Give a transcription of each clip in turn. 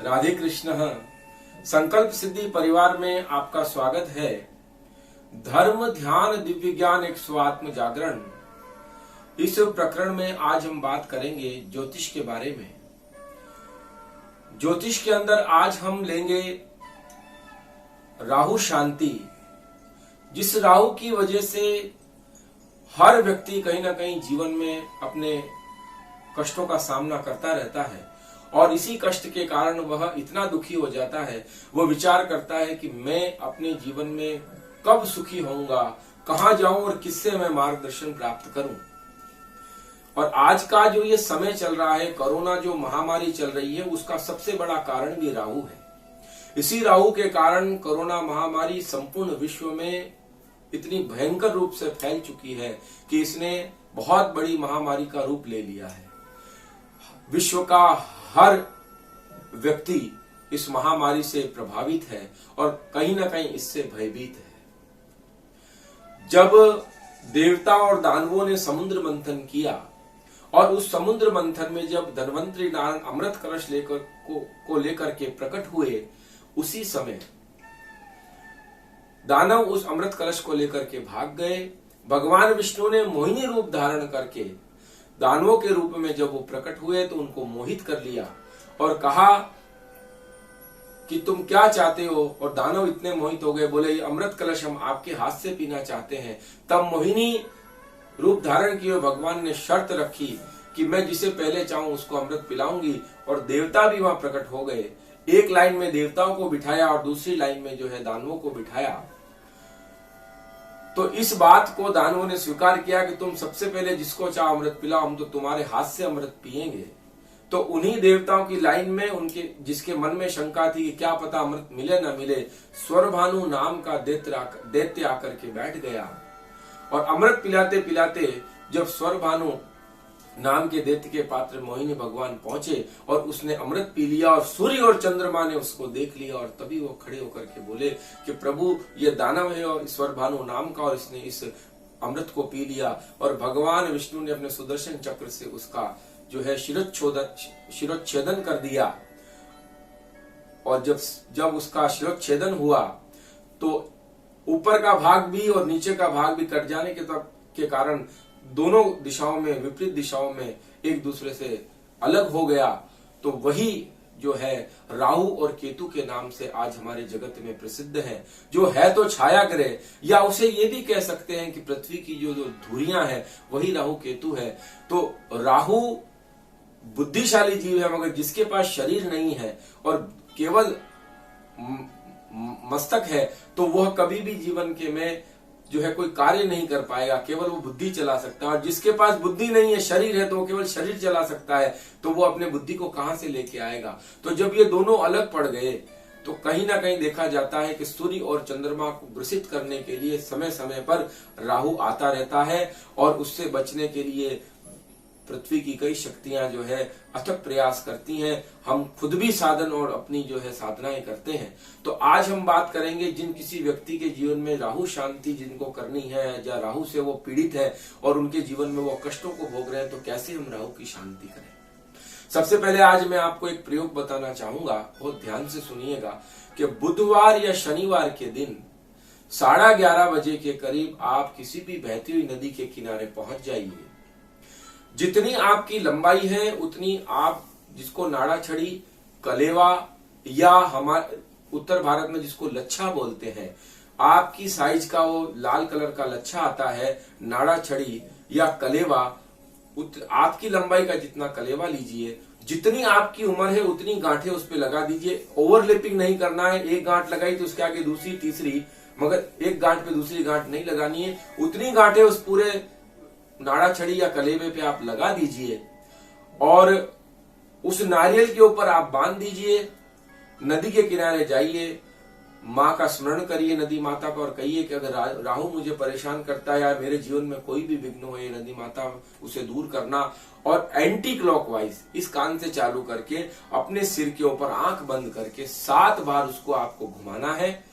राधे कृष्ण। संकल्प सिद्धि परिवार में आपका स्वागत है। धर्म ध्यान दिव्य ज्ञान एक स्वात्म जागरण, इस प्रकरण में आज हम बात करेंगे ज्योतिष के बारे में। ज्योतिष के अंदर आज हम लेंगे राहु शांति, जिस राहु की वजह से हर व्यक्ति कहीं ना कहीं जीवन में अपने कष्टों का सामना करता रहता है और इसी कष्ट के कारण वह इतना दुखी हो जाता है, वह विचार करता है कि मैं अपने जीवन में कब सुखी होऊंगा, कहां जाऊं और किससे मैं मार्गदर्शन प्राप्त करूं। और आज का जो ये समय चल रहा है, कोरोना जो महामारी चल रही है, उसका सबसे बड़ा कारण भी राहु है। इसी राहु के कारण कोरोना महामारी संपूर्ण विश्व में इतनी भयंकर रूप से फैल चुकी है कि इसने बहुत बड़ी महामारी का रूप ले लिया है। विश्व का हर व्यक्ति इस महामारी से प्रभावित है और कहीं ना कहीं इससे भयभीत है। जब देवता और दानवों ने समुद्र मंथन किया और उस समुद्र मंथन में जब धन्वंतरी नारायण अमृत कलश लेकर के प्रकट हुए, उसी समय दानव उस अमृत कलश को लेकर के भाग गए। भगवान विष्णु ने मोहिनी रूप धारण करके दानवों के रूप में जब वो प्रकट हुए तो उनको मोहित कर लिया और कहा कि तुम क्या चाहते हो। और दानव इतने मोहित हो गए, बोले ये अमृत कलश हम आपके हाथ से पीना चाहते हैं। तब मोहिनी रूप धारण किए भगवान ने शर्त रखी कि मैं जिसे पहले चाहूं उसको अमृत पिलाऊंगी। और देवता भी वहां प्रकट हो गए। एक लाइन में देवताओं को बिठाया और दूसरी लाइन में जो है दानवों को बिठाया। तो इस बात को दानवों ने स्वीकार किया कि तुम सबसे पहले जिसको चाहो अमृत पिलाओ, हम तो तुम्हारे हाथ से अमृत पिएंगे। तो उन्हीं देवताओं की लाइन में उनके जिसके मन में शंका थी कि क्या पता अमृत मिले ना मिले, स्वरभानु नाम का दैत्य आकर के बैठ गया। और अमृत पिलाते पिलाते जब स्वरभानु नाम के दैत्य के पात्र मोहिनी भगवान पहुंचे और उसने अमृत पी लिया और सूर्य और चंद्रमा ने उसको देख लिया। और तभी वो खड़े होकर के बोले कि प्रभु ये दानव है और स्वरभानु नाम का, और इसने इस अमृत को पी लिया। और भगवान विष्णु ने अपने सुदर्शन चक्र से उसका जो है शिरोच्छेदन कर दिया। और जब उसका शिरोच्छेदन हुआ तो ऊपर का भाग भी और नीचे का भाग भी कट जाने के कारण दोनों दिशाओं में, विपरीत दिशाओं में एक दूसरे से अलग हो गया। तो वही जो है राहु और केतु के नाम से आज हमारे जगत में प्रसिद्ध है, जो है तो छाया ग्रह, या उसे ये भी कह सकते हैं कि पृथ्वी की जो धुरियां हैं वही राहु केतु है। तो राहु बुद्धिशाली जीव है, मगर जिसके पास शरीर नहीं है और केवल मस्तक है, तो वह कभी भी जीवन के में जो है कोई कार्य नहीं कर पाएगा, केवल वो बुद्धि चला सकता है। और जिसके पास बुद्धि नहीं है, शरीर है, तो वो केवल शरीर चला सकता है, तो वो अपने बुद्धि को कहां से लेके आएगा। तो जब ये दोनों अलग पड़ गए तो कहीं ना कहीं देखा जाता है कि सूर्य और चंद्रमा को ग्रसित करने के लिए समय समय पर राहु आता रहता है और उससे बचने के लिए पृथ्वी की कई शक्तियां जो है अथक प्रयास करती हैं। हम खुद भी साधन और अपनी जो है साधनाएं करते हैं। तो आज हम बात करेंगे जिन किसी व्यक्ति के जीवन में राहु शांति जिनको करनी है, या राहु से वो पीड़ित है और उनके जीवन में वो कष्टों को भोग रहे हैं, तो कैसे हम राहु की शांति करें। सबसे पहले आज मैं आपको एक प्रयोग बताना चाहूंगा, बहुत ध्यान से सुनिएगा, कि बुधवार या शनिवार के दिन 11:30 बजे के करीब आप किसी भी बहती हुई नदी के किनारे पहुंच जाइए। जितनी आपकी लंबाई है उतनी आप, जिसको नाड़ा छड़ी, कलेवा, या हमारे उत्तर भारत में जिसको लच्छा बोलते हैं, आपकी साइज का वो लाल कलर का लच्छा आता है, नाड़ा छड़ी या कलेवा, आपकी लंबाई का जितना कलेवा लीजिए। जितनी आपकी उम्र है उतनी गांठें उस पर लगा दीजिए। ओवरलैपिंग नहीं करना है, एक गांठ लगाई तो उसके आगे दूसरी तीसरी, मगर एक गांठ पे दूसरी गांठ नहीं लगानी है। उतनी गांठें उस पूरे नाड़ा छड़ी या कलेवे पे आप लगा दीजिए और उस नारियल के ऊपर आप बांध दीजिए। नदी के किनारे जाइए, माँ का स्मरण करिए, नदी माता का, और कहिए कि अगर राहु मुझे परेशान करता है या मेरे जीवन में कोई भी विघ्न हो, ये नदी माता उसे दूर करना। और एंटी क्लॉकवाइज इस कान से चालू करके अपने सिर के ऊपर आंख बंद करके 7 बार उसको आपको घुमाना है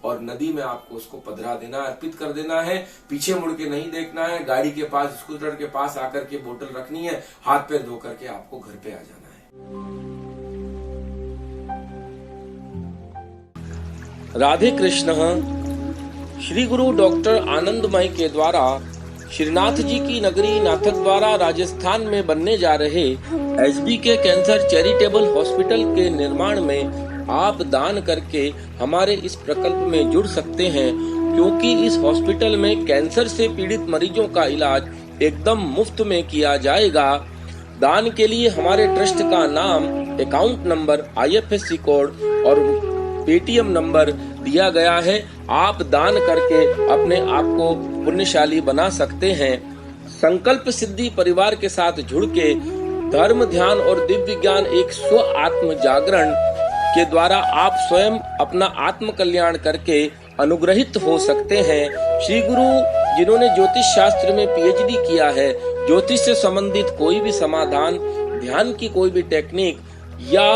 और नदी में आपको उसको पधरा देना, अर्पित कर देना है। पीछे मुड़ के नहीं देखना है। गाड़ी के पास, स्कूटर के पास आकर के बोतल रखनी है, हाथ पैर धो करके आपको घर पे आ जाना है। राधे कृष्ण। श्री गुरु डॉक्टर आनंदमय के द्वारा श्रीनाथ जी की नगरी नाथद्वारा राजस्थान में बनने जा रहे SBK कैंसर चैरिटेबल हॉस्पिटल के निर्माण में आप दान करके हमारे इस प्रकल्प में जुड़ सकते हैं, क्योंकि इस हॉस्पिटल में कैंसर से पीड़ित मरीजों का इलाज एकदम मुफ्त में किया जाएगा। दान के लिए हमारे ट्रस्ट का नाम, अकाउंट नंबर, IFSC कोड और पेटीएम नंबर दिया गया है। आप दान करके अपने आप को पुण्यशाली बना सकते हैं। संकल्प सिद्धि परिवार के साथ जुड़ के धर्म, ध्यान और दिव्य ज्ञान एक स्व आत्म जागरण के द्वारा आप स्वयं अपना आत्म कल्याण करके अनुग्रहित हो सकते हैं। श्री गुरु जिन्होंने ज्योतिष शास्त्र में PhD किया है, ज्योतिष से संबंधित कोई भी समाधान, ध्यान की कोई भी टेक्निक या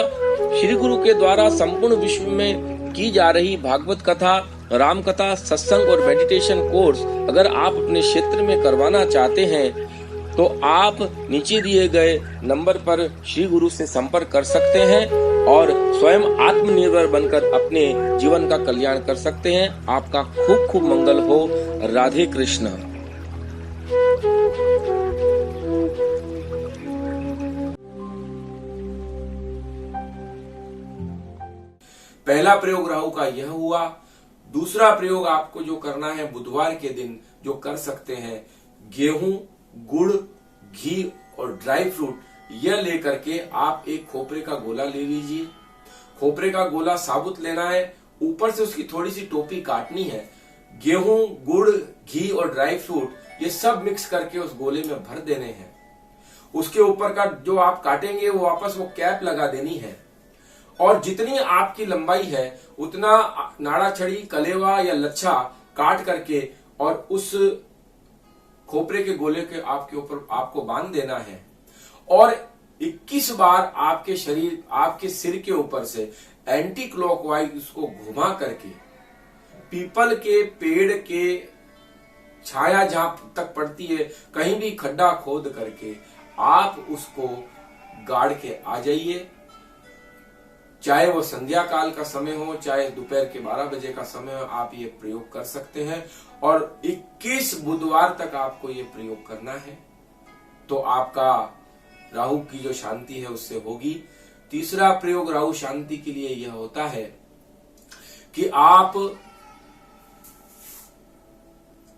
श्री गुरु के द्वारा संपूर्ण विश्व में की जा रही भागवत कथा, राम कथा, सत्संग और मेडिटेशन कोर्स अगर आप अपने क्षेत्र में करवाना चाहते हैं तो आप नीचे दिए गए नंबर पर श्री गुरु से संपर्क कर सकते हैं और स्वयं आत्मनिर्भर बनकर अपने जीवन का कल्याण कर सकते हैं। आपका खूब खूब मंगल हो। राधे कृष्ण। पहला प्रयोग राहु का यह हुआ। दूसरा प्रयोग आपको जो करना है बुधवार के दिन जो कर सकते हैं, गेहूं, गुड़, घी और ड्राई फ्रूट यह लेकर के आप एक खोपरे का गोला ले लीजिए। खोपरे का गोला साबुत लेना है, ऊपर से उसकी थोड़ी सी टोपी काटनी है। गेहूं, गुड़, घी और ड्राई फ्रूट ये सब मिक्स करके उस गोले में भर देने हैं। उसके ऊपर का जो आप काटेंगे वो वापस वो कैप लगा देनी है और जितनी आपकी लंबाई है उतना नाड़ा छड़ी, कलेवा या लच्छा काट करके और उस खोपरे के गोले के आपके ऊपर आपको बांध देना है और 21 बार आपके शरीर, आपके सिर के ऊपर से एंटी क्लॉकवाइज उसको घुमा करके पीपल के पेड़ के छाया जहां तक पड़ती है कहीं भी खड्डा खोद करके आप उसको गाड़ के आ जाइए। चाहे वो संध्या काल का समय हो, चाहे दोपहर के 12 बजे का समय हो, आप ये प्रयोग कर सकते हैं और 21 बुधवार तक आपको ये प्रयोग करना है तो आपका राहु की जो शांति है उससे होगी। तीसरा प्रयोग राहु शांति के लिए यह होता है कि आप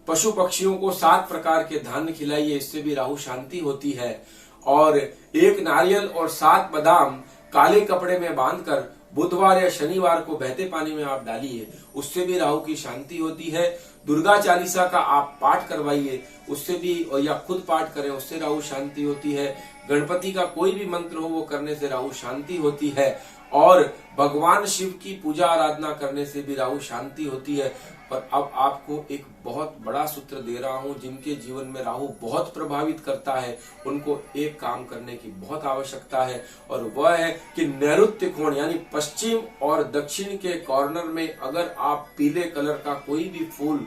पशु पक्षियों को 7 प्रकार के धान्य खिलाइए, इससे भी राहु शांति होती है। और 1 नारियल और 7 बादाम काले कपड़े में बांधकर बुधवार या शनिवार को बहते पानी में आप डालिए, उससे भी राहु की शांति होती है। दुर्गा चालीसा का आप पाठ करवाइए, उससे भी, और या खुद पाठ करें, उससे राहु शांति होती है। गणपति का कोई भी मंत्र हो वो करने से राहु शांति होती है और भगवान शिव की पूजा आराधना करने से भी राहु शांति होती है। और अब आपको एक बहुत बड़ा सूत्र दे रहा हूं, जिनके जीवन में राहु बहुत प्रभावित करता है उनको एक काम करने की बहुत आवश्यकता है और वह है कि नैऋत्य कोण यानी पश्चिम और दक्षिण के कॉर्नर में अगर आप पीले कलर का कोई भी फूल,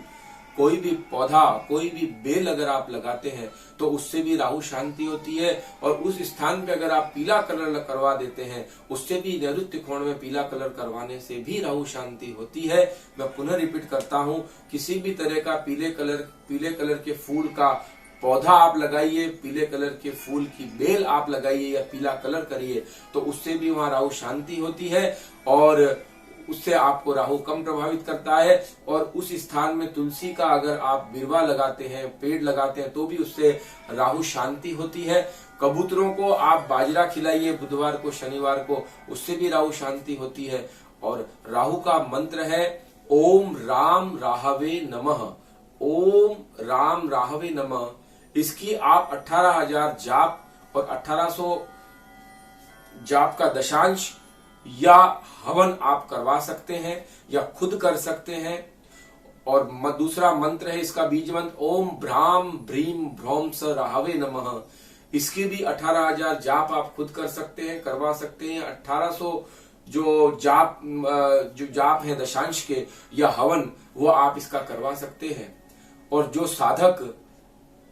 कोई भी पौधा, कोई भी बेल अगर आप लगाते हैं तो उससे भी राहु शांति होती है। और उस स्थान पे अगर आप पीला कलर करवा देते हैं उससे भी नैऋत्य कोण में पीला कलर करवाने से भी राहु शांति होती है। मैं पुनः रिपीट करता हूं, किसी भी तरह का पीले कलर के फूल का पौधा आप लगाइए, पीले कलर के फूल की बेल आप लगाइए या पीला कलर करिए तो उससे भी वहां राहु शांति होती है और उससे आपको राहु कम प्रभावित करता है। और उस स्थान में तुलसी का अगर आप बिरवा लगाते हैं, पेड़ लगाते हैं तो भी उससे राहु शांति होती है। कबूतरों को आप बाजरा खिलाइए बुधवार को, शनिवार को, उससे भी राहु शांति होती है। और राहु का मंत्र है ओम राम राहवे नमः, ओम राम राहवे नमः। इसकी आप 18,000 जाप और 1800 जाप का दशांश या हवन आप करवा सकते हैं या खुद कर सकते हैं। और दूसरा मंत्र है इसका बीज मंत्र ओम भ्राम भ्रीम भ्रौम स राहवे नमः। इसकी भी 18,000 जाप आप खुद कर सकते हैं, करवा सकते हैं। 1800 जो जाप है दशांश के या हवन वो आप इसका करवा सकते हैं। और जो साधक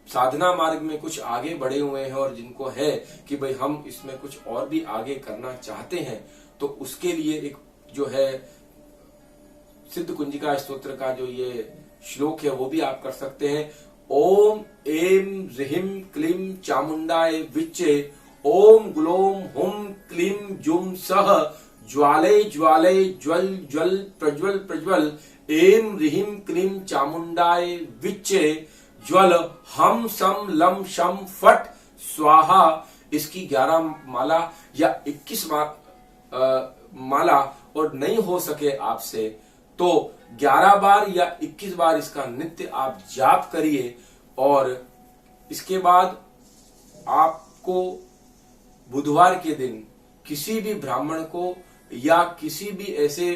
साधना मार्ग में कुछ आगे बढ़े हुए हैं और जिनको है कि भाई हम इसमें कुछ और भी आगे करना चाहते हैं तो उसके लिए एक जो है सिद्ध कुंजिका स्तोत्र का जो ये श्लोक है वो भी आप कर सकते हैं। ओम ऐं ह्रीं क्लीं चामुंडाय विच्चे, ओम ग्लौम हुम क्लीं जुम सः, ज्वालय ज्वालय ज्वल ज्वल प्रज्वल प्रज्वल, ऐं ह्रीं क्लीं चामुंडाय विच्चे, ज्वल हम सम लम शम फट स्वाहा। इसकी 11 माला या 21 माला और नहीं हो सके आपसे तो 11 बार या 21 बार इसका नित्य आप जाप करिए। और इसके बाद आपको बुधवार के दिन किसी भी ब्राह्मण को या किसी भी ऐसे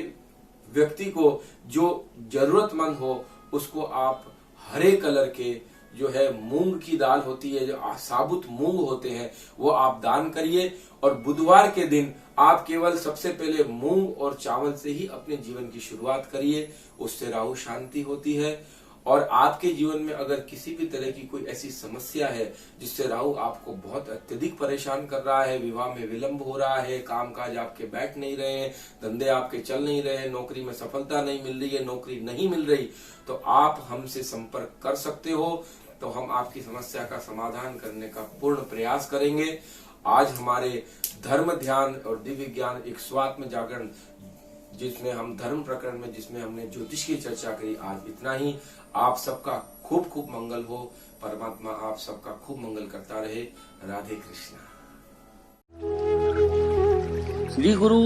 व्यक्ति को जो जरूरतमंद हो उसको आप हरे कलर के जो है मूंग की दाल होती है, जो साबुत मूंग होते हैं, वो आप दान करिए। और बुधवार के दिन आप केवल सबसे पहले मूंग और चावल से ही अपने जीवन की शुरुआत करिए, उससे राहु शांति होती है। और आपके जीवन में अगर किसी भी तरह की कोई ऐसी समस्या है जिससे राहु आपको बहुत अत्यधिक परेशान कर रहा है, विवाह में विलंब हो रहा है, कामकाज आपके बैठ नहीं रहे हैं, धंधे आपके चल नहीं रहे हैं, नौकरी में सफलता नहीं मिल रही है, नौकरी नहीं मिल रही, तो आप हमसे संपर्क कर सकते हो। तो हम आपकी समस्या का समाधान करने का पूर्ण प्रयास करेंगे। आज हमारे धर्म ध्यान और दिव्य ज्ञान एक स्वात्म जागरण जिसमें हम धर्म प्रकरण में जिसमें हमने ज्योतिष की चर्चा करी, आज इतना ही। आप सबका खूब खूब मंगल हो, परमात्मा आप सबका खूब मंगल करता रहे। राधे कृष्णा। श्री गुरु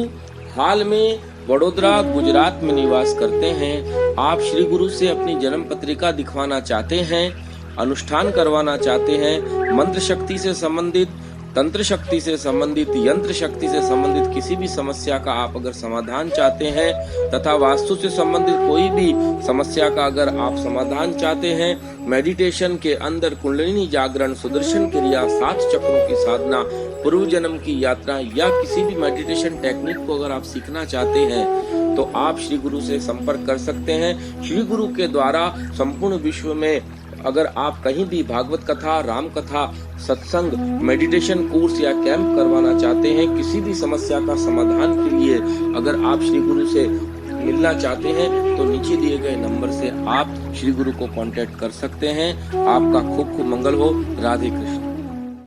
हाल में वडोदरा गुजरात में निवास करते हैं। आप श्री गुरु से अपनी जन्म पत्रिका दिखवाना चाहते हैं, अनुष्ठान करवाना चाहते हैं, मंत्र शक्ति से संबंधित, तंत्र शक्ति से संबंधित, यंत्र शक्ति से संबंधित किसी भी समस्या का आप अगर समाधान चाहते हैं तथा वास्तु से संबंधित कोई भी समस्या का अगर आप समाधान चाहते हैं, मेडिटेशन के अंदर कुंडलिनी जागरण, सुदर्शन क्रिया, 7 चक्रों की साधना, पूर्व जन्म की यात्रा या किसी भी मेडिटेशन टेक्निक को अगर आप सीखना चाहते हैं तो आप श्री गुरु से संपर्क कर सकते हैं। श्री गुरु के द्वारा संपूर्ण विश्व में अगर आप कहीं भी भागवत कथा, राम कथा, सत्संग, मेडिटेशन कोर्स या कैंप करवाना चाहते हैं, किसी भी समस्या का समाधान के लिए अगर आप श्री गुरु से मिलना चाहते हैं तो नीचे दिए गए नंबर से आप श्री गुरु को कांटेक्ट कर सकते हैं। आपका खूब खूब मंगल हो। राधे कृष्ण।